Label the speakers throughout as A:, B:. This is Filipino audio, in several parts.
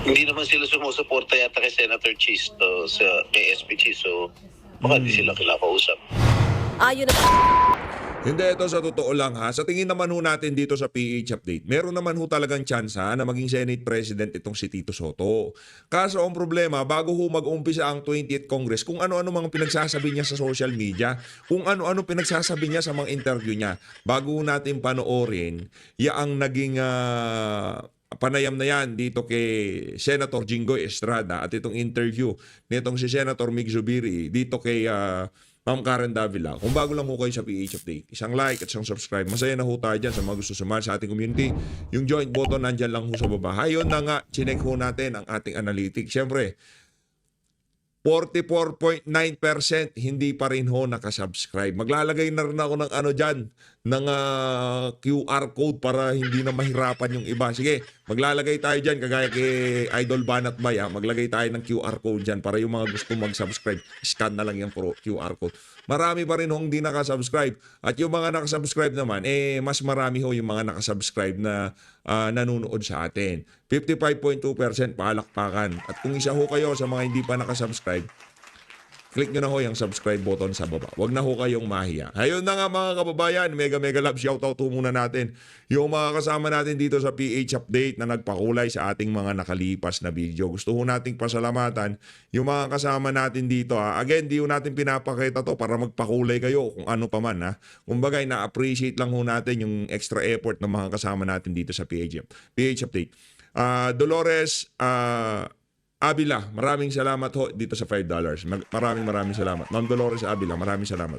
A: Hindi naman sila sumusuporta yata kay Senator Chisto sa kay SP Chisto. Baka di sila kinakausap.
B: Ayon na
C: Hindi, ito sa totoo lang ha. Sa tingin naman ho natin dito sa PH Update, meron naman ho talagang tsansa na maging Senate President itong si Tito Soto. Kaso ang problema, bago ho mag-umpisa ang 20th Congress, kung ano-ano mga pinagsasabi niya sa social media, kung ano-ano pinagsasabi niya sa mga interview niya, bago ho natin panoorin, yaang naging panayam na yan dito kay Senator Jinggoy Estrada at itong interview nitong si Senator Mig Zubiri dito kay Ma'am Karen Davila. Kung bago lang ho kayo sa PH Update, isang like at isang subscribe. Masaya na ho tayo dyan sa mga gusto sumali sa ating community. Yung joint button nandyan lang ho sa baba. Hayon na nga, chinek ho natin ang ating analytics. Siyempre, 44.9% hindi pa rin ho nakasubscribe. Maglalagay na rin ako ng ano dyan, ng QR code para hindi na mahirapan yung iba. Sige, maglalagay tayo dyan, kagaya kay Idol Banat Bay, maglagay tayo ng QR code dyan para yung mga gusto mag-subscribe, scan na lang yung QR code. Marami pa rin ho hindi nakasubscribe. At yung mga nakasubscribe naman, mas marami ho yung mga nakasubscribe na nanonood sa atin. 55.2% palakpakan. At kung isa ho kayo sa mga hindi pa nakasubscribe, click nyo na ho yung subscribe button sa baba. Huwag na ho kayong mahiya. Ayun na nga mga kababayan, mega love shoutout ho muna natin yung mga kasama natin dito sa PH Update na nagpakulay sa ating mga nakalipas na video. Gusto ho nating pasalamatan yung mga kasama natin dito. Again, di ho natin pinapakita to para magpakulay kayo kung ano pa man. Kumbaga, na-appreciate lang ho natin yung extra effort ng mga kasama natin dito sa PH Update. Dolores Abila, maraming salamat ho dito sa $5. Maraming salamat. Ma'am Dolores Abila, maraming salamat.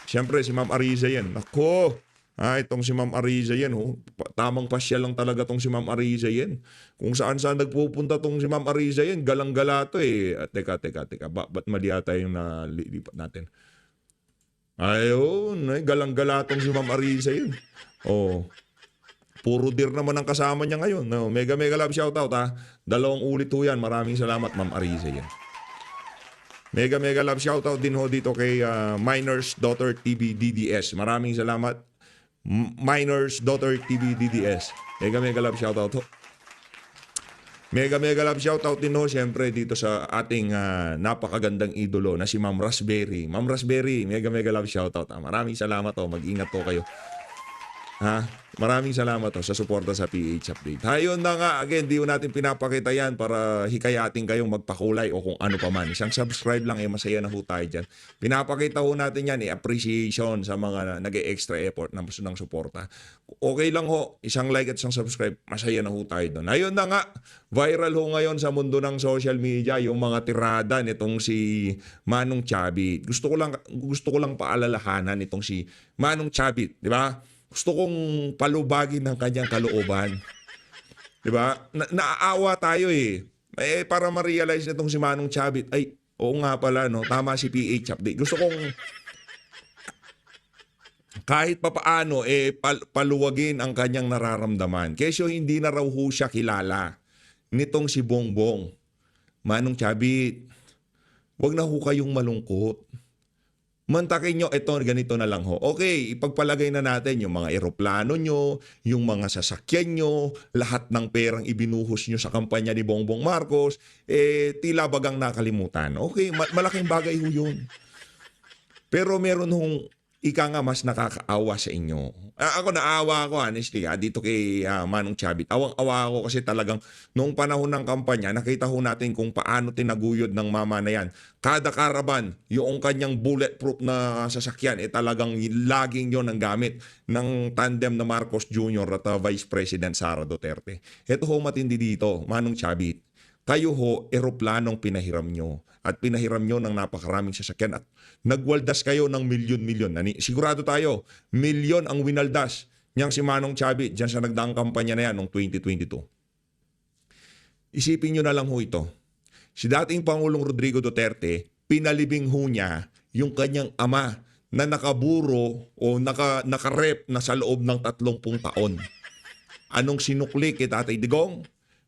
C: Siyempre, si Ma'am Ariza yan. Ako, itong si Ma'am Ariza yan. Tamang pasyal lang talaga tong si Ma'am Ariza yan. Kung saan-saan nagpupunta tong si Ma'am Ariza yan, galang-gala to eh. Teka. Ba't mali ata yung nalipat natin? Ayun, galang-gala tong si Ma'am Ariza yan. Oh. Puro deer naman ang kasama niya ngayon. No, mega love shoutout ha. 2 ulit ho yan. Maraming salamat, Ma'am Ariza yan. Mega love shoutout din ho dito kay Miner's Daughter TV DDS. Maraming salamat. Miner's Daughter TV DDS. Mega love shoutout ho. Mega love shoutout din ho siyempre dito sa ating napakagandang idolo na si Ma'am Raspberry. Ma'am Raspberry, mega love shoutout. Maraming salamat ho. Mag-ingat po kayo. Maraming salamat sa suporta sa PH Update. Hayon na nga, again, di natin pinapakita yan para hikayatin kayong magpakulay o kung ano pa man. Isang subscribe lang, masaya na ho tayo dyan. Pinapakita ho natin yan, appreciation sa mga nag-extra effort na gusto ng suporta. Okay lang ho, isang like at isang subscribe, masaya na ho tayo doon. Hayon na nga, viral ho ngayon sa mundo ng social media yung mga tirada nitong si Manong Chavit. Gusto ko lang paalalahanan nitong si Manong Chavit, di ba? Gusto kong palubagin ng kanyang kalooban. Diba? Naaawa tayo eh. Para ma-realize nitong si Manong Chavit, ay, oo nga pala, no? Tama si PH Update. Gusto kong kahit papaano, paluwagin ang kanyang nararamdaman. Kesyo hindi na raw ho siya kilala nitong si Bongbong. Manong Chavit, wag na ho kayong malungkot. Mantakin nyo, ganito na lang ho. Okay, ipagpalagay na natin yung mga eroplano nyo, yung mga sasakyan nyo, lahat ng perang ibinuhos nyo sa kampanya ni Bongbong Marcos, tila bagang nakalimutan. Okay, malaking bagay ho yun. Pero meron hong ika nga mas nakakaawa sa inyo. Ako naawa ako honestly dito kay Manong Chavit. Awang-awa ako kasi talagang noong panahon ng kampanya, nakita ho natin kung paano tinaguyod ng mama na yan. Kada karaban, yung kanyang bulletproof na sasakyan, talagang laging yon ang gamit ng tandem na Marcos Jr. at Vice President Sara Duterte. Ito ho matindi dito, Manong Chavit. Kayo ho, eroplanong pinahiram nyo. At pinahiram nyo ng napakaraming sasakyan. At nagwaldas kayo ng milyon-milyon. Sigurado tayo, milyon ang winaldas niyang si Manong Chavit dyan sa nagdaang kampanya na yan noong 2022. Isipin nyo na lang ho ito. Si dating Pangulong Rodrigo Duterte, pinalibing ho niya yung kanyang ama na nakaburo o nakarep na sa loob ng 30 taon. Anong sinukli kay Tatay Digong?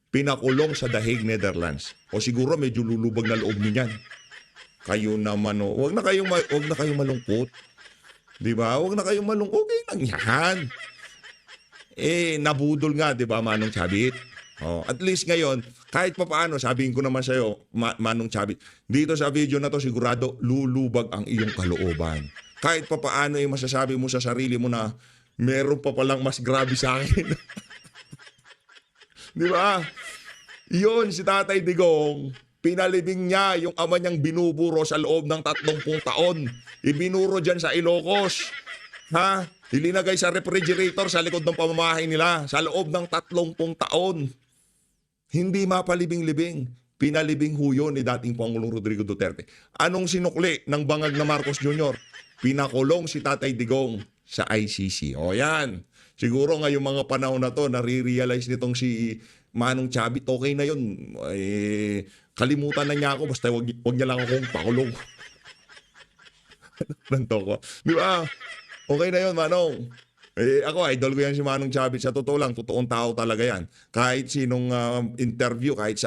C: Pinakulong sa The Hague, Netherlands. O siguro medyo lulubag na loob niyan. Kayo naman wag na kayong malungkot. 'Di ba? Wag na kayong malungkot. Okay lang 'yan. Nabudol nga, 'di ba, Manong Chavit? Oh, at least ngayon, kahit pa paano, sabihin ko naman sa'yo, Manong Chavit, dito sa video na to, sigurado lulubag ang iyong kalooban. Kahit pa paano, masasabi mo sa sarili mo na meron pa palang mas grabe sa akin. Di ba? Yun, si Tatay Digong, pinalibing niya yung ama niyang binuburo sa loob ng 30 taon. Ibinuro dyan sa Ilocos. Ha? Ilinagay sa refrigerator sa likod ng pamamahay nila sa loob ng 30 taon. Hindi mapalibing-libing. Pinalibing ho yun ni dating Pangulong Rodrigo Duterte. Anong sinukli ng bangag na Marcos Jr.? Pinakulong si Tatay Digong sa ICC. O yan. Siguro ngayong mga panahon na to, nare-realize nitong si Manong Chavit, okay na yun. Kalimutan na niya ako, basta wag niya lang akong pakulong. Nanto ko. Di ba? Okay na yun, Manong. Ako, idol ko yan si Manong Chavit. Sa totoo lang, totoong tao talaga yan. Kahit sinong interview, kahit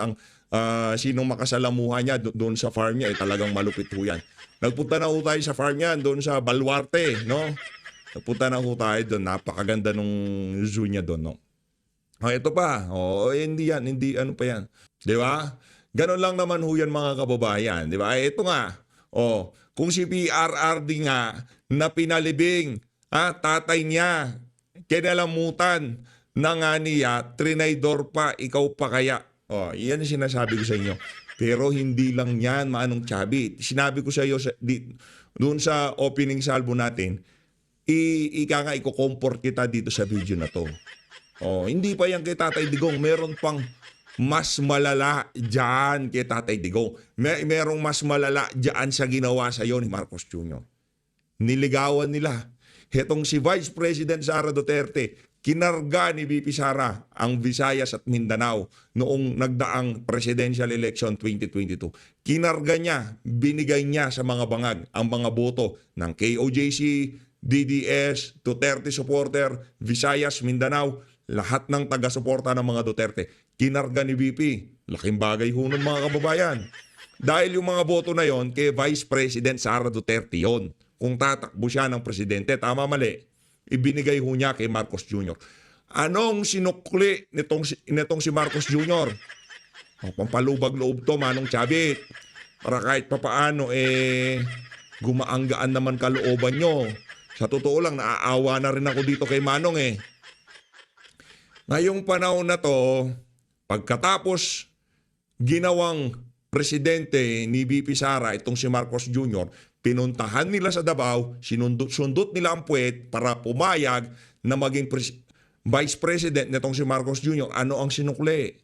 C: sinong makasalamuhan niya doon sa farm niya, talagang malupit ho yan. Nagpunta na ho tayo sa farm niya, doon sa Baluarte, no? Nagpunta na ho tayo doon. Napakaganda nung zoo niya doon, no? Ito pa. Hindi yan. Hindi, ano pa yan. Di ba? Ganon lang naman ho yan, mga kababayan. Di ba? Ito nga. Kung si PRRD nga na pinalibing, tatay niya, kinalamutan na nga niya, trinaydor pa, ikaw pa kaya. Yan ang sinasabi ko sa inyo. Pero hindi lang yan, Manong Chavit. Sinabi ko sa iyo, doon sa opening salvo natin, iko-comfort kita dito sa video na to. Hindi pa yan kay Tatay Digong. Meron pang mas malala dyan kay Tatay Digong. Merong mas malala dyan sa ginawa sa iyo ni Marcos Jr. Niligawan nila. Hetong si Vice President Sara Duterte, kinarga ni VP Sara ang Visayas at Mindanao noong nagdaang presidential election 2022. Kinarga niya, binigay niya sa mga bangag ang mga boto ng KOJC, DDS, Duterte supporter, Visayas, Mindanao, lahat ng taga-suporta ng mga Duterte. Kinarga ni VP. Laking bagay ho nun, mga kababayan. Dahil yung mga boto na yon kay Vice President Sara Duterte yon. Kung tatakbo siya ng presidente, tama mali, ibinigay ho niya kay Marcos Jr. Anong sinukli nitong si Marcos Jr.? Pampalubag-loob to, Manong Chavit. Para kahit papaano, gumaanggaan naman kalooban nyo. Sa totoo lang, naaawa na rin ako dito kay Manong Ngayong panahon na to, pagkatapos ginawang presidente ni VP Sara, itong si Marcos Jr., pinuntahan nila sa Davao, sundot nila ang puwet para pumayag na maging Vice President nitong si Marcos Jr. Ano ang sinukli?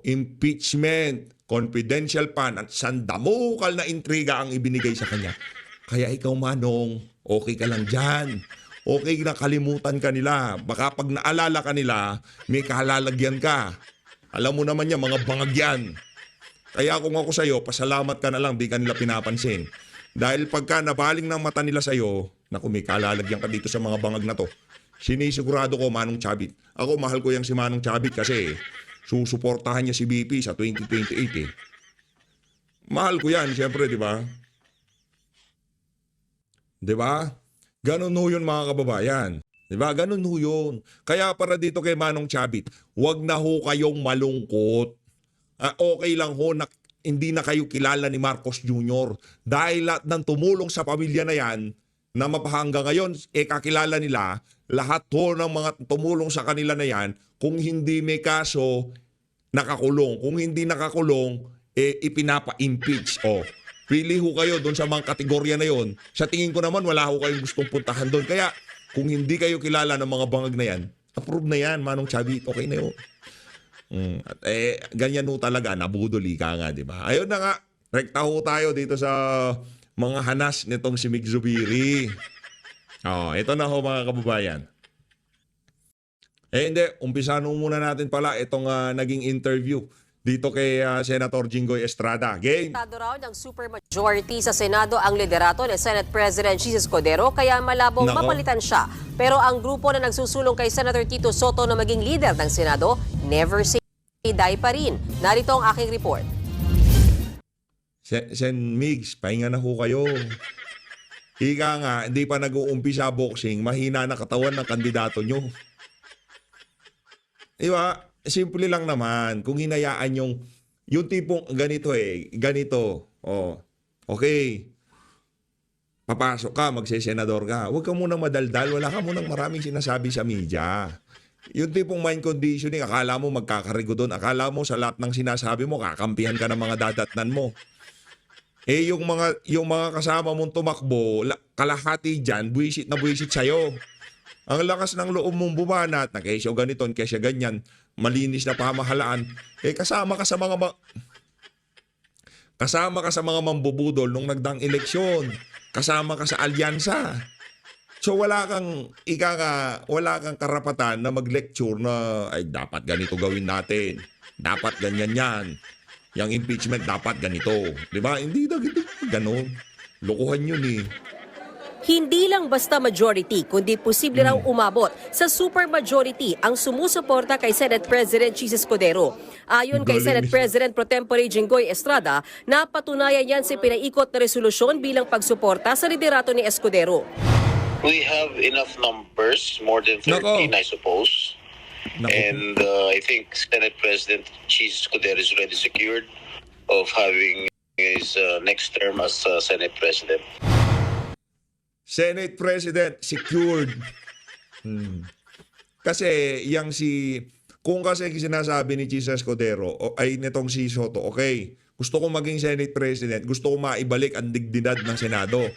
C: Impeachment, confidential fund, at sandamukal na intriga ang ibinigay sa kanya. Kaya ikaw, Manong, okay ka lang dyan. Okay na kalimutan ka nila. Baka pag naalala ka nila, may kalalagyan ka. Alam mo naman yan, mga bangag yan. Kaya kung ako sa'yo, pasalamat ka na lang, di ka nila pinapansin. Dahil pagka nabaling ng mata nila sa'yo, naku, may kalalagyan ka dito sa mga bangag na to. Sinisigurado ko, Manong Chavit. Ako, mahal ko yung si Manong Chavit kasi susuportahan niya si BP sa 2028 Mahal ko yan, siyempre, di ba? Di ba? Ganun ho yun, mga kababayan. Diba? Ganun ho yun. Kaya para dito kay Manong Chavit, wag na ho kayong malungkot. Okay lang ho na hindi na kayo kilala ni Marcos Jr. Dahil lahat ng tumulong sa pamilya na yan, na mapahanggang ngayon, kakilala nila, lahat ho ng mga tumulong sa kanila na yan, kung hindi may kaso, nakakulong. Kung hindi nakakulong, ipinapa-impeach. Pili ho kayo doon sa mga kategorya na yon. Sa tingin ko naman, wala ho kayong gustong puntahan doon. Kaya, kung hindi kayo kilala ng mga bangag na yan, approve na yan, Manong Chavit. Okay na yun. At ganyan ho talaga, nabudoli ka nga, di ba? Ayun na nga, rekta ho tayo dito sa mga hanas nitong si Mig Zubiri. Ito na ho, mga kababayan. Hindi, umpisahan muna natin pala itong naging interview dito kay Senator Jinggoy Estrada. Game!
B: Tado raw ng supermajority sa Senado ang liderato ni Senate President Jesus Cordero kaya malabong mapalitan siya. Pero ang grupo na nagsusulong kay Senator Tito Soto na maging leader ng Senado, never say die pa rin. Narito ang aking report.
C: Sen Migs, pahinga na ho kayo. Ika nga, hindi pa nag-uumpisa boxing, mahina na katawan ng kandidato nyo. Diba? simple lang naman. Kung hinayaan yung tipong ganito ganito. Oh, okay. Papasok ka, magsesenador ka. Huwag ka munang madaldal. Wala ka munang maraming sinasabi sa media. Yung tipong mind conditioning, akala mo magkakarigo doon. Akala mo sa lahat ng sinasabi mo, kakampihan ka ng mga dadatnan mo. Yung mga kasama mong tumakbo, kalahati dyan, buwisit na buwisit sa'yo. Ang lakas ng loob mong bumanat na kesyo ganito, kesyo ganyan, malinis na pamahalaan. Kasama ka sa mga mambubudol nung nagdang eleksyon. Kasama ka sa alyansa. So wala kang karapatan na mag-lecture na ay dapat ganito gawin natin. Dapat ganyan yan. Yung impeachment dapat ganito. 'Di ba? Hindi ganoon. Lokohan yun eh.
B: Hindi lang basta majority, kundi posible raw umabot sa supermajority ang sumusuporta kay Senate President Chis Escudero. Ayon kay
C: Galing.
B: Senate President Pro Tempore Jinggoy Estrada, napatunayan yan sa pinaikot na resolusyon bilang pagsuporta sa liderato ni Escudero.
A: We have enough numbers, more than 13,
C: Nako.
A: I suppose.
C: Nako.
A: And I think Senate President Chis Escudero is already secured of having his next term as Senate President.
C: Senate President secured. Kasi kung kasi sinasabi ni Chis Escudero ay nitong si Soto, okay, gusto ko maging Senate President, gusto ko maibalik ang dignidad ng Senado.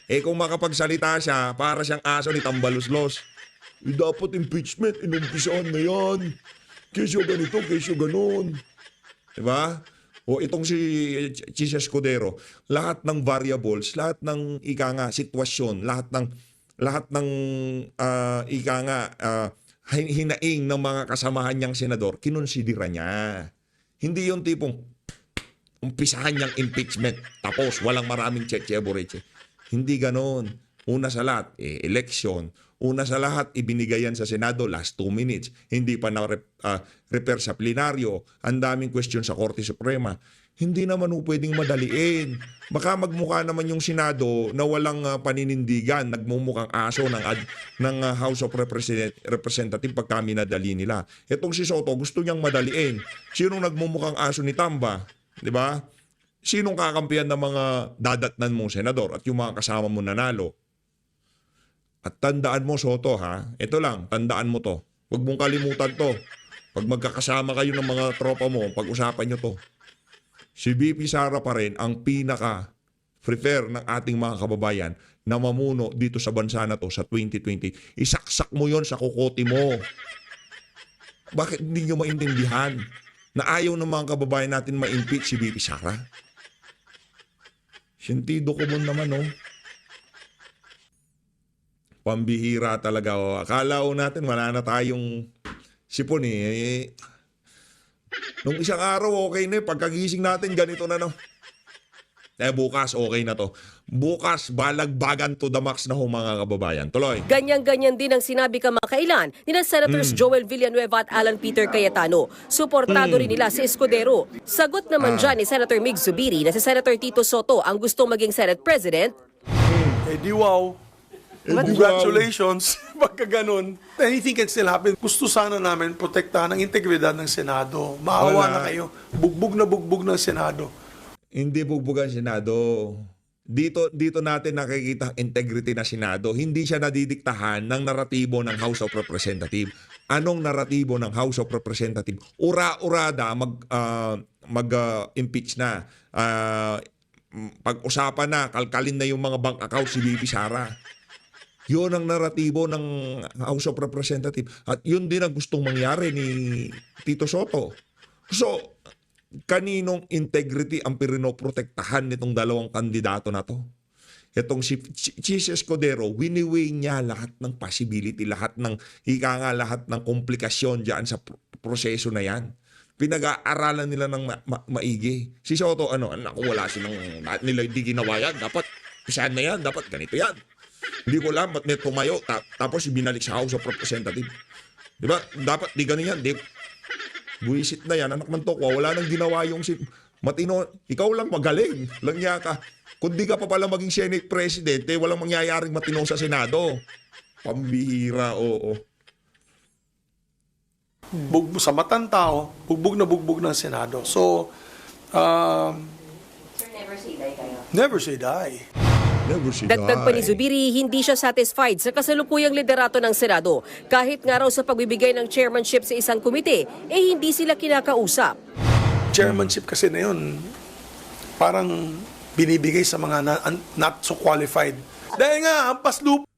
C: Kung makapagsalita siya, para siyang aso ni Tambaluslos. Dapat impeachment, inumpisahan na yan. Kesyo ganito, kesyo ganon. Diba? O itong si Chis Escudero, lahat ng variables, lahat ng sitwasyon, lahat ng hinaing ng mga kasamahan niyang senador, kinonsidera niya. Hindi yung tipong umpisahan niyang impeachment tapos walang maraming cheche-boreche. Hindi ganon. Una sa lahat, election. Una sa lahat, ibinigay yan sa Senado last 2 minutes. Hindi pa na-repair sa plenaryo. Ang daming question sa Korte Suprema. Hindi naman pwedeng madaliin. Baka magmukha naman yung Senado na walang paninindigan, nagmumukhang aso ng House of Representative pag kami nadali nila. Itong si Soto, gusto niyang madaliin. Sinong nagmumukhang aso ni Tamba? Di ba? Sinong kakampihan ng mga dadatnan mong senador at yung mga kasama mo nanalo? At tandaan mo, Soto, ha? Ito lang, tandaan mo to. Huwag mong kalimutan to. Pag magkakasama kayo ng mga tropa mo, pag-usapan nyo to. Si VP Sara pa rin ang pinaka-prefer ng ating mga kababayan na mamuno dito sa bansa na to sa 2020. Isaksak mo yon sa kukote mo. Bakit hindi nyo maintindihan na ayaw ng mga kababayan natin ma-impeach si VP Sara? Sentido komon naman, oh. Pambihira talaga, oh. Akala natin wala na tayong sipon, eh. Nung isang araw, okay na, pagkagising natin, ganito na, no. Bukas, okay na to. Bukas, balagbagan to the max na ho, mga kababayan. Tuloy.
B: Ganyan-ganyan din ang sinabi kamakailan ni Senators Joel Villanueva at Alan Peter Cayetano. Suportado rin nila si Escudero. Sagot naman dyan ni Senator Mig Zubiri na si Senator Tito Soto ang gustong maging Senate President.
D: Di wow. Congratulations. Pagka ganun, anything can still happen. Gusto sana namin protektahan ang integridad ng Senado. Maawa na kayo. Bugbog ng Senado.
C: Hindi bugbugan Senado. Dito natin nakikita ang integrity na Senado. Hindi siya nadidiktahan ng naratibo ng House of Representatives. Anong naratibo ng House of Representatives? Ura-urada mag-impeach na. Pag-usapan na, kalkalin na yung mga bank account si VP Sara. Yun ang naratibo ng House of Representatives. At yun din ang gustong mangyari ni Tito Soto. So, kaninong integrity ang pinoprotektahan nitong dalawang kandidato na to? Itong si Chis Escudero, winiweigh niya lahat ng possibility, lahat ng komplikasyon dyan sa proseso na yan. Pinag-aaralan nila ng maigi. Si Soto, wala silang, nila hindi ginawa yan. Dapat, saan na yan? Dapat ganito yan. Hindi ko alam, ba't may tumayo, tapos binalik sa House of Representatives. Diba? Dapat, di ganun yan. Buwisit na yan, anak ng tokwa, wala nang ginawa yung matino. Ikaw lang magaling, langya ka. Kung di ka pa pala maging Senate President, walang mangyayaring matino sa Senado. Pambihira, oo.
D: Sa matang tao, bugbog ng Senado. So, never say die.
C: Never si
B: Dagdag pa ni
C: die.
B: Zubiri, hindi siya satisfied sa kasalukuyang liderato ng Senado. Kahit nga raw sa pagbibigay ng chairmanship sa isang komite, hindi sila kinakausap.
D: Chairmanship kasi na yun, parang binibigay sa mga not so qualified. Dahil nga, hampas lupa.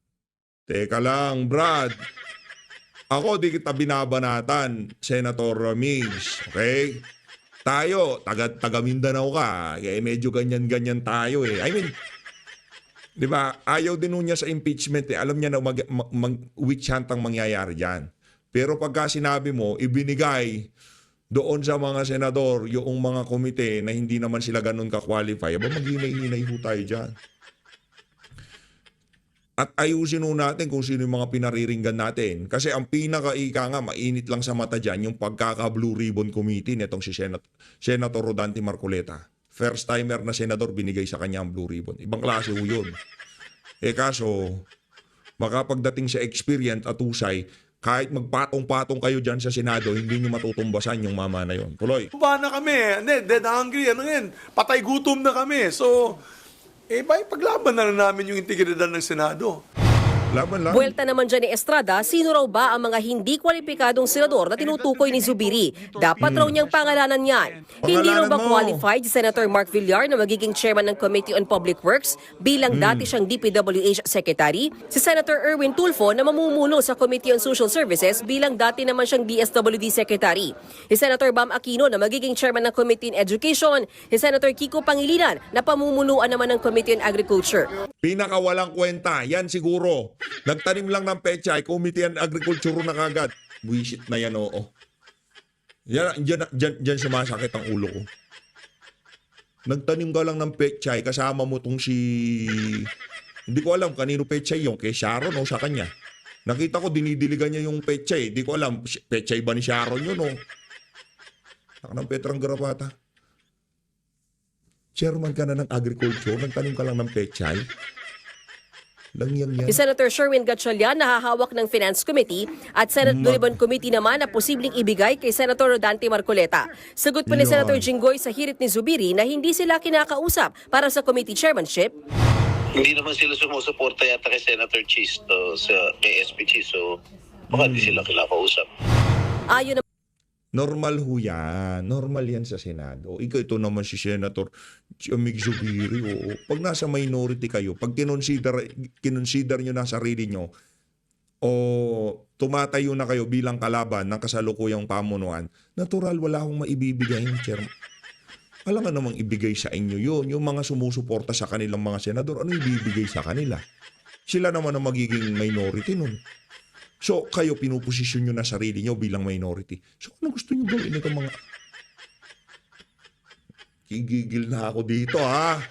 C: Teka lang, Brad. Ako di kita binabanatan, Senator Migs. Okay? Tayo, taga Mindanao ka. Medyo ganyan-ganyan tayo eh. I mean, di ba? Ayaw din niya sa impeachment eh. Alam niya na witch hunt ang mangyayari dyan. Pero pagka sinabi mo, ibinigay doon sa mga senador, yung mga komite na hindi naman sila ganun ka-qualify, maghinay-hinay ho tayo dyan. At ayusin ho natin kung sino yung mga pinariringgan natin. Kasi ang pinaka-ika nga, mainit lang sa mata dyan, yung pagkaka-Blue Ribbon Committee nitong si Senator Rodante Marcoleta. First timer na senador, binigay sa kanya ang Blue Ribbon. Ibang klase ho yun. Kaso, baka pagdating sa experience at usay, kahit magpatong-patong kayo dyan sa Senado, hindi nyo matutumbasan yung mama na yun. Tuloy.
D: Ba na kami, dead hungry, ano yan, patay gutom na kami. So, paglaban na namin yung integridad ng Senado.
C: Laban lang.
B: Buwelta naman dyan ni Estrada, sino raw ba ang mga hindi kwalipikadong senador na tinutukoy ni Zubiri? Dapat raw niyang pangalanan yan. Hindi raw ba
C: Pangalanan mo.
B: qualified si Senator Mark Villar na magiging chairman ng Committee on Public Works bilang dati siyang DPWH Secretary? Si Senator Erwin Tulfo na mamumuno sa Committee on Social Services bilang dati naman siyang DSWD Secretary. Si Senator Bam Aquino na magiging chairman ng Committee on Education. Si Senator Kiko Pangilinan na pamumunuan naman ng Committee on Agriculture.
C: Pinakawalang kwenta, yan siguro. Nagtanim lang ng pechay, Committee on Agriculture na kagad. Buisit na yan, oo. Diyan sumasakit ang ulo ko. Nagtanim ka lang ng pechay, kasama mo tong si... Hindi ko alam kanino pechay yung kay Sharon o sa kanya. Nakita ko dinidiligan niya yung pechay. Hindi ko alam, pechay ba ni Sharon yun o? Saka ng Petrang Garapata. Chairman ka na ng agriculture, nagtanim ka lang ng pechay. Langyang yan.
B: Si Senator Sherwin Gatchalian nahahawak ng Finance Committee at Senate Blue Ribbon Committee naman na posibleng ibigay kay Senator Rodante Marcoleta. Sagot pa ni
C: Yan.
B: Senator Jinggoy sa hirit ni Zubiri na hindi sila kinakausap para sa committee chairmanship.
A: Hindi naman sila sumusuporta yata kay Senator Cheese kay SP Cheese. So, baka di sila kinakausap.
B: Ayon
C: Normal ho yan. Normal yan sa Senado. Ito naman si Senator Mig Zubiri. Oo. Pag nasa minority kayo, pag kinonsider nyo na sarili nyo, o tumatayo na kayo bilang kalaban ng kasalukuyang pamunuan, natural wala akong maibibigay yung chairman. Alam nga namang ibigay sa inyo yun. Yung mga sumusuporta sa kanilang mga senador, ano ibibigay sa kanila? Sila naman ang magiging minority nun. So, kayo pinuposisyon nyo na sarili nyo bilang minority. So, ano gusto nyo gawin itong mga... Gigigil na ako dito, ha?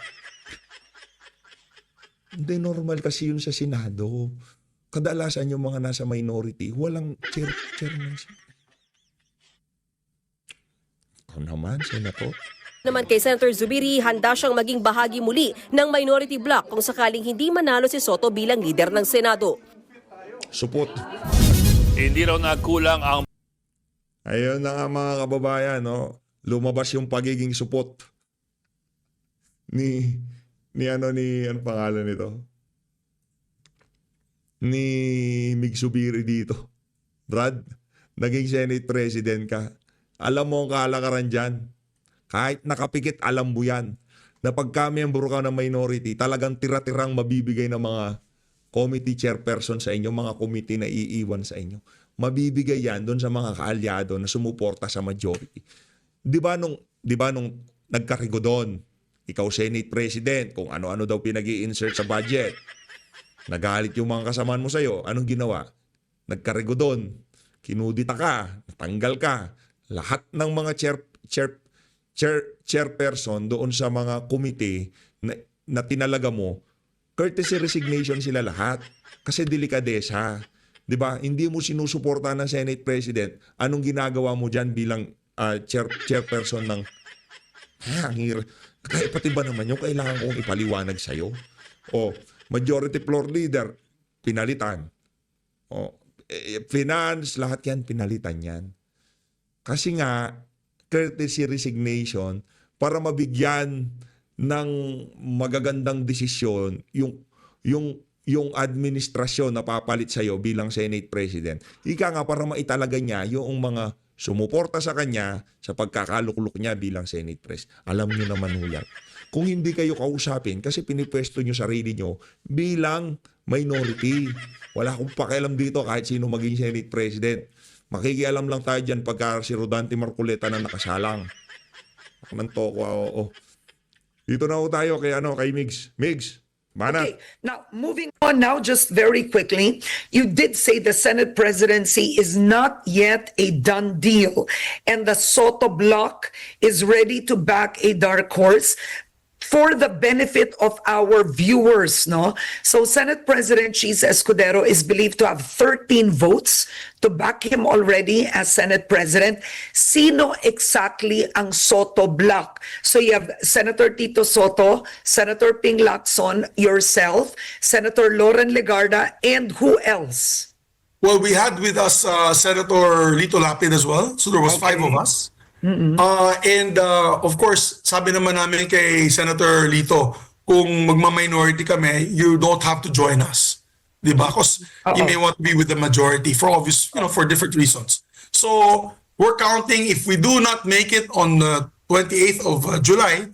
C: Hindi normal kasi yun sa Senado. Kadalasan yung mga nasa minority, walang chairmanship. Ako naman, Senator.
B: naman kay Senator Zubiri, handa siyang maging bahagi muli ng minority bloc kung sakaling hindi manalo si Soto bilang leader ng Senado.
C: Support.
E: Hindi raw nagkulang ang
C: Ayun na nga mga kababayan, no? Lumabas yung pagiging support ni ano pangalan nito? Ni Mig Zubiri dito. Brad, naging Senate President ka. Alam mo ang kalakaran dyan. Kahit nakapikit, alam mo yan. Na pagka-member ka ng minority, talagang tira-tirang mabibigay ng mga committee chairperson sa inyo, mga committee na iiwan sa inyo. Mabibigay yan doon sa mga kaalyado na sumuporta sa majority. Di ba nung nagkarigo doon, ikaw Senate President, kung ano-ano daw pinag-i-insert sa budget, nagalit yung mga kasamaan mo sa'yo, anong ginawa? Nagkarigo doon, kinudita ka, natanggal ka, lahat ng mga chairperson doon sa mga committee na tinalaga mo, courtesy resignation sila lahat. Kasi delikadesa. Di ba? Hindi mo sinusuporta ng Senate President. Anong ginagawa mo dyan bilang chairperson ng... Kaya pati ba naman yung kailangan kong ipaliwanag sa'yo? O, majority floor leader, pinalitan. O, finance, lahat yan, pinalitan yan. Kasi nga, courtesy resignation para mabigyan ng magagandang desisyon yung administrasyon na papalit sa'yo bilang Senate President. Ika nga para maitalaga niya yung mga sumuporta sa kanya sa pagkakaluklok niya bilang Senate Pres. Alam niyo naman ho yan. Kung hindi kayo kausapin, kasi pinipwesto niyo sarili niyo bilang minority. Wala akong pakialam dito kahit sino maging Senate President. Makikialam lang tayo dyan pagka si Rodante Marcoleta na nakasalang. Nang toko, oo. Dito na ho tayo kay Migs. Migs, Mana.
F: Okay, now moving on now, just very quickly, you did say the Senate presidency is not yet a done deal, and the Soto bloc is ready to back a dark horse. For the benefit of our viewers, no? So Senate President Cheese Escudero is believed to have 13 votes to back him already as Senate President. Sino exactly ang Soto bloc? So you have Senator Tito Soto, Senator Ping Lacson, yourself, Senator Loren Legarda, and who else?
D: Well, we had with us Senator Lito Lapid as well. So there was 5 of us. Of course, sabi naman namin kay Senator Lito, kung magma-minority kami, you don't have to join us. Diba? Because you may want to be with the majority for obvious, for different reasons. So, we're counting if we do not make it on the 28th of July,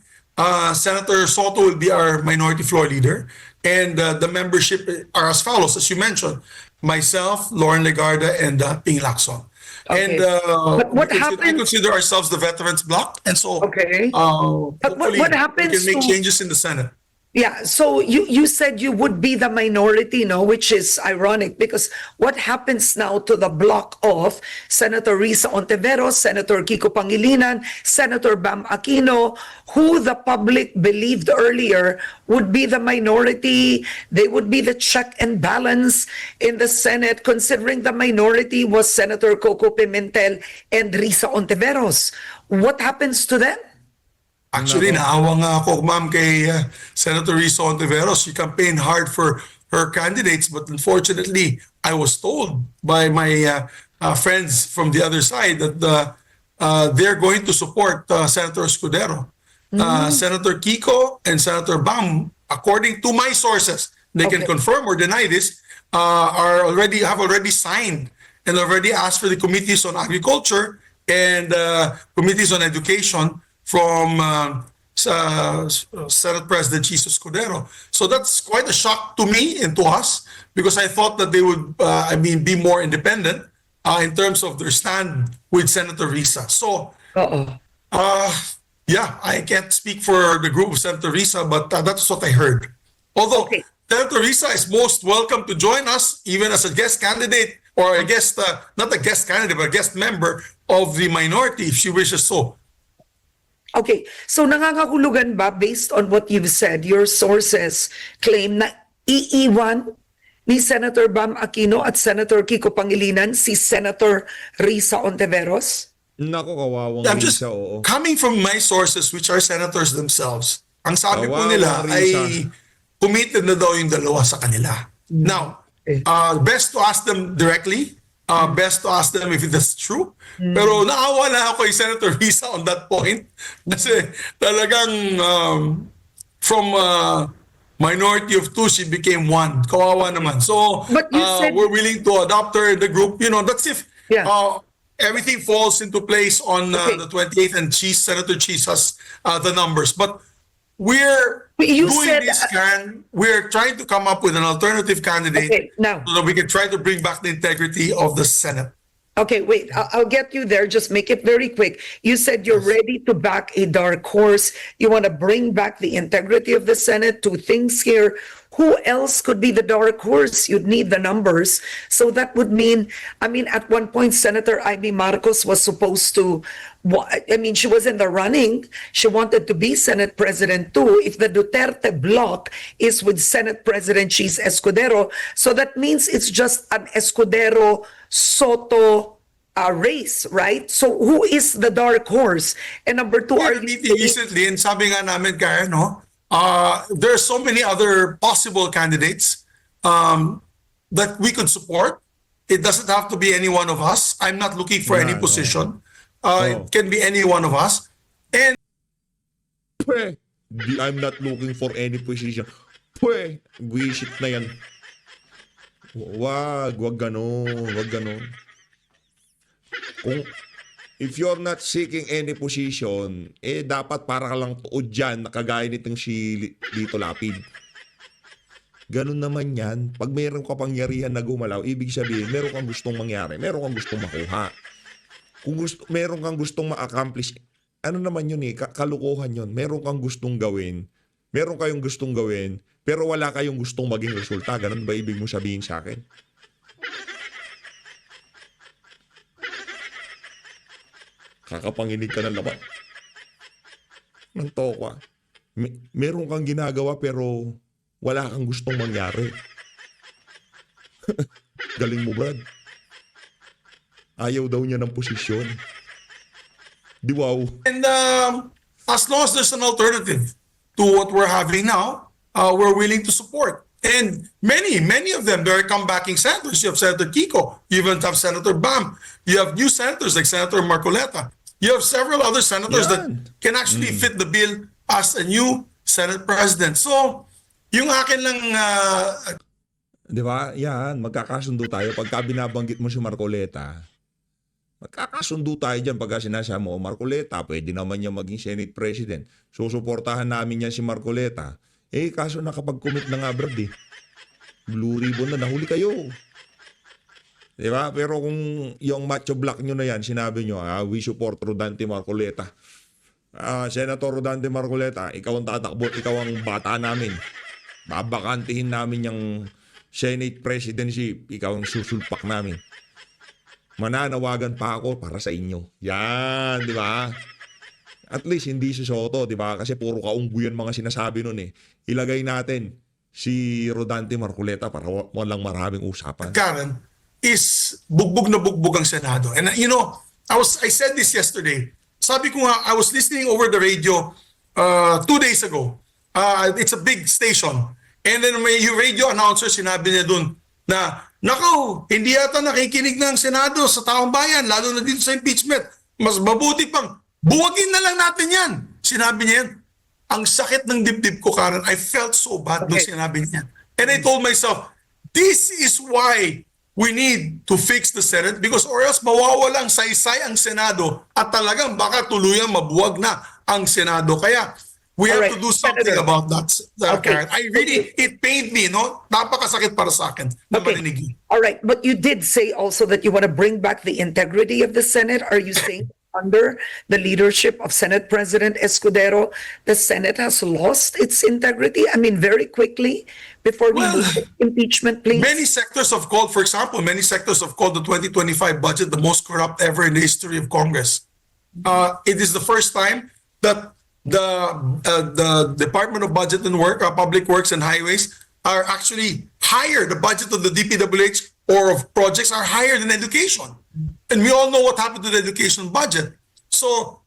D: Senator Soto will be our minority floor leader. And the membership are as follows, as you mentioned, myself, Loren Legarda, and Ping Lacson.
F: Okay.
D: And
F: But what
D: we
F: happens-
D: consider ourselves the veterans bloc, and so
F: Okay. But
D: hopefully
F: what happens
D: we can make
F: to-
D: changes in the Senate.
F: Yeah, so you said you would be the minority, no, which is ironic because what happens now to the block of Senator Risa Ontiveros, Senator Kiko Pangilinan, Senator Bam Aquino, who the public believed earlier would be the minority, they would be the check and balance in the Senate, considering the minority was Senator Coco Pimentel and Risa Ontiveros. What happens to them?
D: Actually, naawa nga ako, ma'am, kay Senator Risa Ontiveros. She campaigned hard for her candidates, but unfortunately, I was told by my friends from the other side that they're going to support Senator Escudero. Senator Kiko and Senator Bam, according to my sources, they can
F: Okay.
D: confirm or deny this, have already signed and already asked for the committees on agriculture and committees on education from Senate President Jesus Escudero. So that's quite a shock to me and to us because I thought that they would, be more independent in terms of their stand with Senator Risa. So, yeah, I can't speak for the group of Senator Risa, but that's what I heard. Although
F: Okay.
D: Senator Risa is most welcome to join us, even as a guest candidate or a guest, not a guest candidate, but a guest member of the minority if she wishes so.
F: Okay, so nangangahulugan ba based on what you've said, your sources claim na iiwan ni Senator Bam Aquino at Senator Kiko Pangilinan si Senator Risa Ontiveros?
C: Nako, kawawang
D: I'm just
C: Risa, oo.
D: coming from my sources, which are senators themselves. Ang sabi po
C: Kawawa,
D: nila
C: Risa.
D: ay committed na daw yung dalawa sa kanila. Now, best to ask them directly. Best to ask them if that's true. Pero naawa na ako kay Senator Risa on that point. Kasi talagang from minority of 2, she became 1. Kawawa naman. So,
F: But you said-
D: we're willing to adopt her in the group. That's if
F: Yeah.
D: everything falls into place on
F: Okay.
D: the 28th and Senator Cheese has the numbers. But we're
F: You
D: doing
F: said-
D: this, Karen. We're trying to come up with an alternative candidate
F: Okay, now-
D: so that we can try to bring back the integrity of the Senate.
F: Okay, wait, I'll get you there. Just make it very quick. You said you're ready to back a dark horse. You want to bring back the integrity of the Senate. 2 things here. Who else could be the dark horse? You'd need the numbers. So that would mean, at one point, Senator Amy Marcos was supposed to, she was in the running. She wanted to be Senate President too. If the Duterte bloc is with Senate President Cheese Escudero, so that means it's just an Escudero-Soto race, right? So who is the dark horse? And number 2, are
D: We're meeting recently and sabi nga namin, Karen, there are so many other possible candidates that we could support. It doesn't have to be any one of us. I'm not looking for any position.
C: Oh.
D: It can be any one of us. And
C: Pwe, I'm not looking for any position. Pwe, wish it na yan. Wag ganon, wag ganon. If you're not seeking any position, dapat para ka lang tuod dyan, nakagaya nitong si Lito Lapid. Ganun naman yan. Pag meron ka pangyarihan na gumalaw, ibig sabihin, meron kang gustong mangyari, meron kang gustong makuha. Kung meron kang gustong ma-accomplish, ano naman yun kalukuhan yun. Meron kang gustong gawin, meron kayong gustong gawin, pero wala kayong gustong maging resulta. Ganun ba ibig mo sabihin sa akin? Kakapanginig ka ng laban. Ng tokwa. Meron kang ginagawa pero wala kang gustong mangyari. Galing mo, Brad. Ayaw daw niya ng posisyon. Di wow.
D: And as long as there's an alternative to what we're having now, we're willing to support. And many of them, they're comebacking senators. You have Senator Kiko. You even have Senator Bam. You have new senators like Senator Marcoleta. You have several other senators that can actually fit the bill as a new Senate President. So, yung akin lang...
C: Di ba? Yan, magkakasundo tayo. Pagka binabanggit mo si Marcoleta, magkakasundo tayo dyan pagka sinasama mo, Marcoleta, pwede naman niya maging Senate President. Susuportahan namin yan si Marcoleta. Kaso nakapag-commit na nga, Brad eh. Blue ribbon na, nahuli kayo. Di ba? Pero kung yung macho black nyo na yan, sinabi nyo, we support Rodante Marcoleta. Senator Rodante Marcoleta, ikaw ang tatakbo, ikaw ang bata namin. Babakantihin namin yung Senate Presidency, ikaw ang susulpak namin. Mananawagan pa ako para sa inyo. Yan, di ba? At least hindi si Soto, di ba? Kasi puro kaungguyan mga sinasabi nun eh. Ilagay natin si Rodante Marcoleta para walang maraming usapan.
D: Karen, is bugbog na bugbog ang Senado. And you know, I said this yesterday. Sabi ko nga, I was listening over the radio 2 days ago. It's a big station. And then may yung radio announcer, sinabi niya dun na, nako, hindi yata nakikinig ng Senado sa taong bayan, lalo na dito sa impeachment. Mas mabuti pang, buwagin na lang natin yan. Sinabi niya yan. Ang sakit ng dibdib ko, Karen. I felt so bad nung sinabi niya. And I told myself, this is why we need to fix the Senate because or else mawawalang saysay ang Senado at talagang baka tuluyang mabuwag na ang Senado. Kaya we have to do something about that, Karen. I really, it pained me, no? Napakasakit para sa akin na marinig yun.
F: All right, but you did say also that you want to bring back the integrity of the Senate. Are you saying under the leadership of Senate President Escudero, the Senate has lost its integrity? I mean, very quickly, before we move to impeachment, please.
D: Many sectors have called, for example, many sectors have called the 2025 budget the most corrupt ever in the history of Congress. It is the first time that the Department of Budget and Public Works and Highways are actually higher. The budget of the DPWH or of projects are higher than education. And we all know what happened to the education budget. So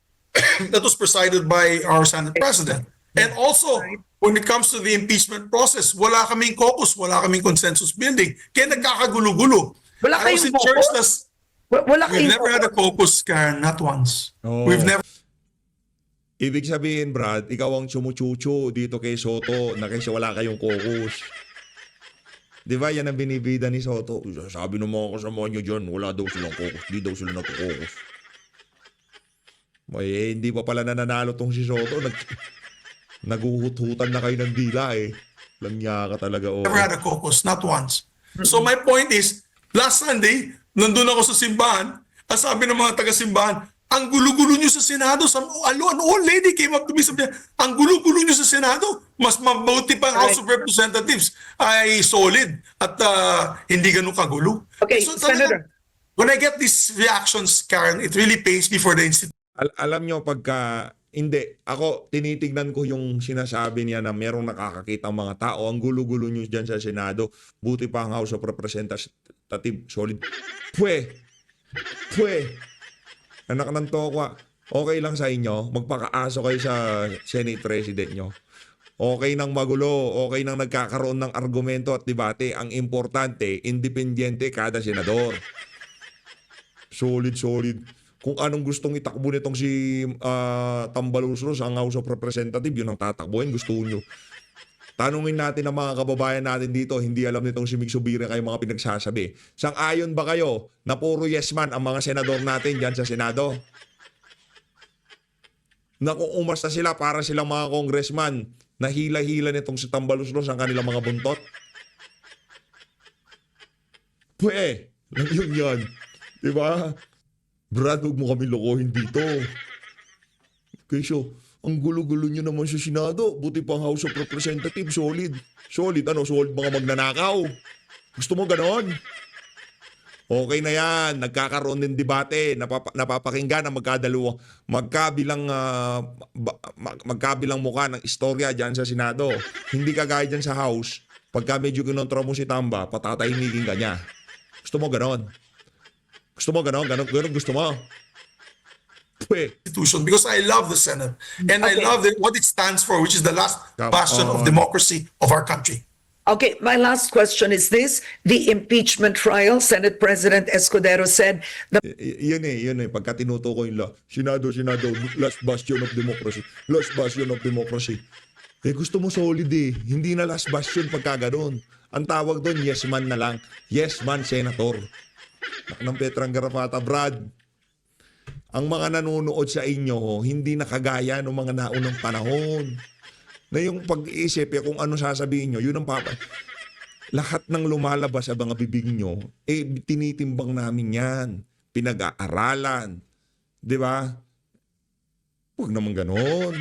D: that was presided by our Senate President. And also, when it comes to the impeachment process, wala kaming caucus, wala kaming consensus building. Kaya nagkakagulo-gulo.
F: Wala
D: I was
F: kayong
D: in church,
F: caucus? Wala
D: we've
F: kayong
D: never had a caucus, Karen, not once.
C: Oh.
D: We've never
C: Ibig sabihin, Brad, ikaw ang sumuchuchu dito kay Soto na kasi wala kayong caucus. Di ba yan ang binibida ni Soto? Sabi ng mga kasama nyo dyan, wala daw silang caucus. Di daw sila nagko-caucus. Hindi pa pala nananalo tong si Soto. Naguhut-hutan na kayo ng dila eh. Langya ka talaga. Oh.
D: never had a caucus, not once. So my point is, last Sunday, nandun ako sa simbahan, ang sabi ng mga taga-simbahan, ang gulo-gulo nyo sa Senado. An old lady came up to me, sabi niya, ang gulo-gulo nyo sa Senado, mas mabuti pa ang House of Representatives ay solid at hindi ganun kagulo.
F: Okay, Senator.
D: When I get these reactions, Karen, it really pains me for the institution.
C: Alam nyo, pagka, hindi, ako tinitignan ko yung sinasabi niya na merong nakakakita ang mga tao, ang gulo-gulo nyo dyan sa Senado, buti pa ang House of Representatives, solid. Pwe! Anak ng tokwa, okay lang sa inyo, magpakaaso kayo sa Senate President nyo. Okay nang magulo, okay nang nagkakaroon ng argumento at debate. Ang importante, independyente kada senador. Solid. kung anong gustong itakbo nitong si Tambaluslos, ang House of Representative, yun ang tatakbuhin, gusto nyo. Tanungin natin ang mga kababayan natin dito, hindi alam nitong si Mig Subiri kayo mga pinagsasabi. Sang-ayon ba kayo na puro yes man ang mga senador natin dyan sa Senado? Na kung umasta sila para silang mga congressman na hila-hila nitong si Tambaluslos ang kanilang mga buntot? Lang yun yan. Diba? Brad, huwag mo kami lokohin dito. Kesyo, ang gulo-gulo nyo naman sa Senado. Buti pang House of Representatives, solid. Solid, solid mga magnanakaw. Gusto mo ganon? Okay na yan. Nagkakaroon din debate. Napapakinggan ang magkabilang mukha ng istorya dyan sa Senado. Hindi kagaya dyan sa House. Pagka medyo kinontra mo si Tamba, patatahimikin ka niya. Gusto mo ganon? Gusto mo ganon? Ganon gusto mo?
G: Constitution, because I love the Senate and I love what it stands for, which is the last bastion of
C: on.
G: democracy of our country.
F: Okay, my last question is this. The impeachment trial, Senate President Escudero said the
C: Yun eh. Pagka tinutukoy yung Senado, last bastion of democracy. Last bastion of democracy. Gusto mo solid eh. Hindi na last bastion pagka gano'n. Ang tawag doon, yes man na lang. Yes man, senator. Ng Petrang Garapata, Brad. Ang mga nanonood sa inyo, hindi nakagaya ng mga naunang panahon. Na yung pag-iisip, kung ano sasabihin nyo, yun ang lahat ng lumalabas sa mga bibig nyo, tinitimbang namin yan. Pinag-aaralan. Di ba? Huwag naman ganon.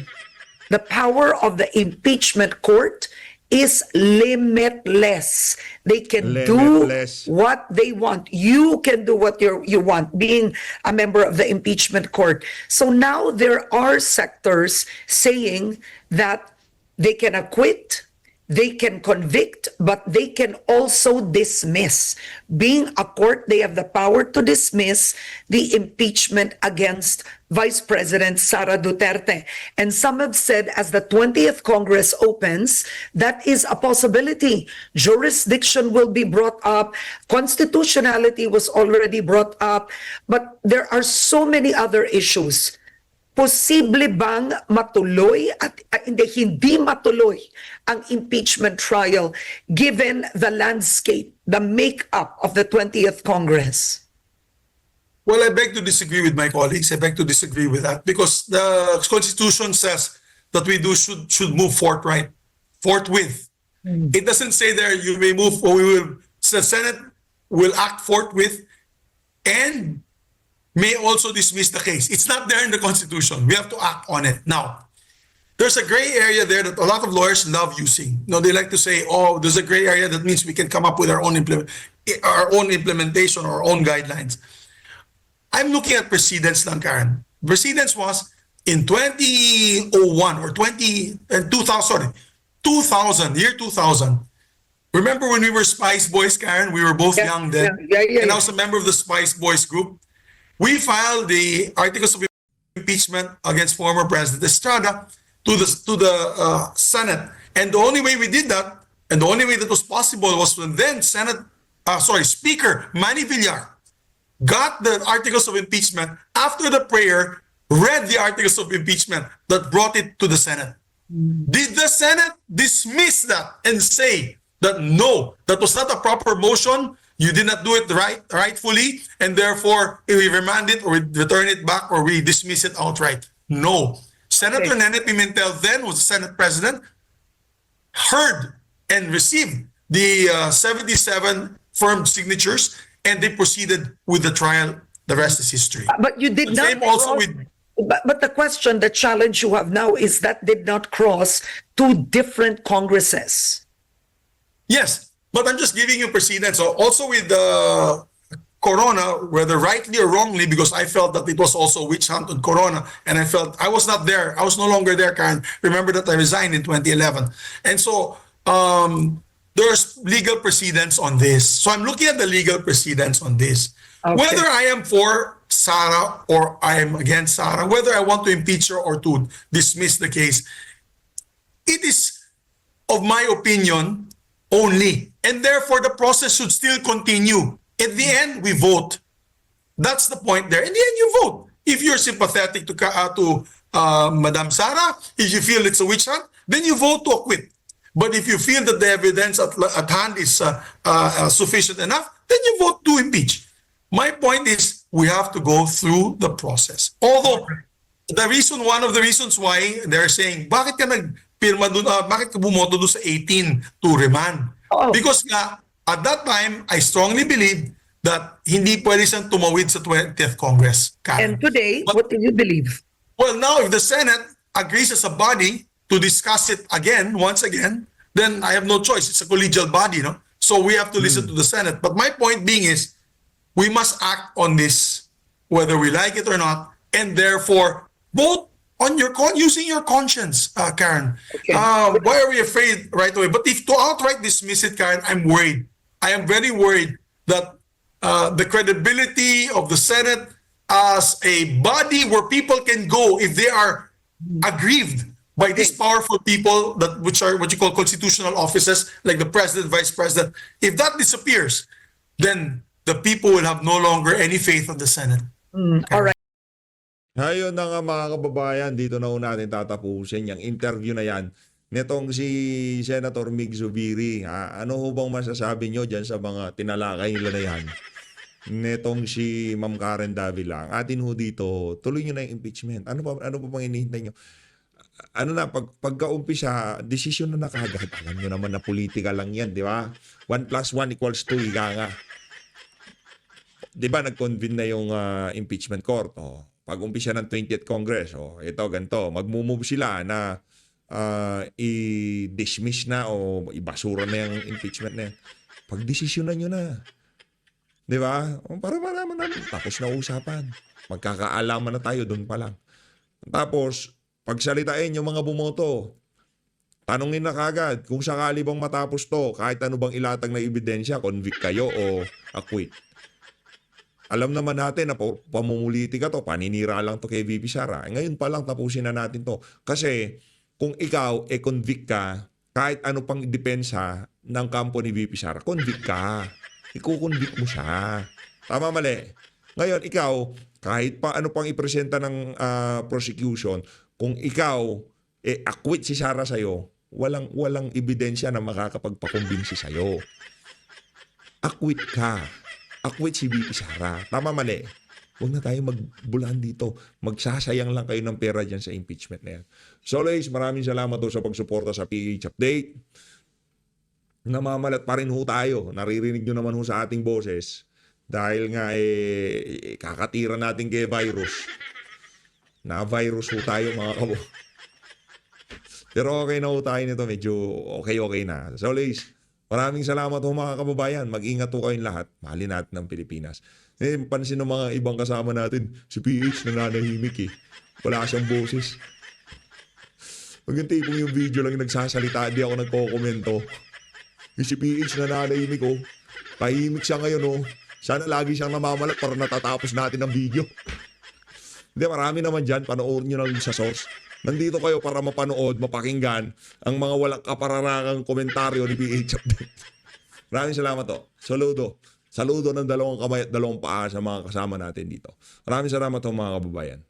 F: the power of the impeachment court is limitless. They can
C: Limitless.
F: do what they want. You can do what you want, being a member of the impeachment court. So now there are sectors saying that they can acquit, they can convict, but they can also dismiss. Being a court, they have the power to dismiss the impeachment against Vice President Sara Duterte. And some have said as the 20th Congress opens, that is a possibility. Jurisdiction will be brought up. Constitutionality was already brought up. But there are so many other issues. Posible bang matuloy at hindi matuloy ang impeachment trial given the landscape, the makeup of the 20th Congress?
G: Well, I beg to disagree with my colleagues. I beg to disagree with that because the Constitution says that we should move forthwith. It doesn't say there you may move or the Senate will act forthwith and may also dismiss the case. It's not there in the Constitution. We have to act on it. Now, there's a gray area there that a lot of lawyers love using. They like to say, oh, there's a gray area that means we can come up with our own implementation, our own guidelines. I'm looking at precedents lang, Karen. Precedents was in 2001 or 2000, year 2000. Remember when we were Spice Boys, Karen? We were both young then. And I was a member of the Spice Boys group. We filed the articles of impeachment against former President Estrada to the Senate. And the only way we did that, and the only way that was possible was when then Speaker Manny Villar got the articles of impeachment after the prayer, read the articles of impeachment that brought it to the Senate. Did the Senate dismiss that and say that no, that was not a proper motion, you did not do it rightfully, and therefore we remand it or we return it back or we dismiss it outright? No. Senator Nene Pimentel then was the Senate President, heard and received the 77 firm signatures, and they proceeded with the trial. The rest is history.
F: But you did not.
G: Same also with.
F: But the question, the challenge you have now is that did not cross two different Congresses.
G: Yes, but I'm just giving you precedents. So also with the Corona, whether rightly or wrongly, because I felt that it was also a witch hunt on Corona, and I felt I was not there. I was no longer there, Karen. Remember that I resigned in 2011. And so there's legal precedents on this. So I'm looking at the legal precedents on this.
F: Okay.
G: Whether I am for Sara or I am against Sara, whether I want to impeach her or to dismiss the case, it is of my opinion only. And therefore, the process should still continue. At the end, we vote. That's the point there. In the end, you vote. If you're sympathetic to Madam Sara, if you feel it's a witch hunt, then you vote to acquit. But if you feel that the evidence at hand is sufficient enough, then you vote to impeach. My point is, we have to go through the process. Although, one of the reasons why they're saying, bakit ka nagpirma dun, bakit ka bumoto dun sa 18 to remand?
F: Oh.
G: Because nga, at that time, I strongly believe that hindi pwede siyang tumawid sa 20th Congress.
F: And today,
G: But-
F: what do you believe?
G: Well, now if the Senate agrees as a body to discuss it again, once again, then I have no choice. It's a collegial body, no? So we have to listen to the Senate. But my point being is, we must act on this, whether we like it or not, and therefore vote on using your conscience, Karen.
F: Okay.
G: Why are we afraid right away? But if to outright dismiss it, Karen, I'm worried. I am very worried that the credibility of the Senate as a body where people can go if they are aggrieved by these powerful people which are what you call constitutional offices like the president, vice president. If that disappears, then the people will have no longer any faith of the Senate.
F: All right.
C: Ayun na nga mga kababayan, dito na ho natin tatapusin yung interview na yan. Netong si Senator Mig Zubiri, ano ho bang masasabi nyo dyan sa mga tinalakay nila na yan? Netong si Ma'am Karen Davila, atin ho dito, tuloy nyo na yung impeachment. Ano pa bang hinihintay nyo? Ano na, pagka-umpisa, desisyon na nakagad. Alam nyo naman na politika lang yan, di ba? 1 + 1 = 2, ika nga. Di ba, nag-convene na yung impeachment court. Pag-umpisa ng 20th Congress, ito, ganito, mag-move sila na i-dismiss na o ibasura na yung impeachment na yan. Pag-desisyonan nyo na. Di ba? Para naman namin. Tapos na usapan. Magkakaalaman na tayo doon pa lang. Tapos, pagsalitain yung mga bumoto. Tanungin na kagad kung sakali bang matapos to, kahit ano bang ilatag na ebidensya, convict kayo o acquit. Alam naman natin na pamumulitika to, paninira lang to kay VP Sara. Ngayon pa lang tapusin na natin to. Kasi kung ikaw convict ka, kahit ano pang depensa ng kampo ni VP Sara, convict ka. Ikukonvict mo siya. Tama, mali. Ngayon, ikaw, kahit pa ano pang ipresenta ng prosecution, kung ikaw acquit si Sara sa'yo, walang ebidensya na makakapagpakumbinsi sa'yo. Acquit ka. Acquit si VP Sara. Tama, mali. Huwag na tayo magbulan dito. Magsasayang lang kayo ng pera dyan sa impeachment na yan. So, ladies, maraming salamat sa pagsuporta sa PH Update. Namamalat pa rin ho tayo. Naririnig nyo naman ho sa ating boses. Dahil nga kakatira natin kay virus. Na-virus ho tayo mga kabo. Pero okay na ho tayo nito. Medyo okay na. So ladies, maraming salamat ho mga kababayan. Mag-ingat ho kayong lahat. Mahalin natin ang Pilipinas. Pansin ng mga ibang kasama natin, si PH nananahimik Wala siyang boses. Pag yung tipong yung video lang yung nagsasalita, di ako nagko-komento. Yung si PH nananahimik Tahimik siya ngayon Sana lagi siyang namamalat para natatapos natin ang video. Hindi, marami naman dyan. Panoorin nyo lang sa source. Nandito kayo para mapanood, mapakinggan ang mga walang kapararangang komentaryo ni PH Update. Maraming salamat Saludo. Saludo ng 2 kamay at 2 paa sa mga kasama natin dito. Maraming salamat mga kababayan.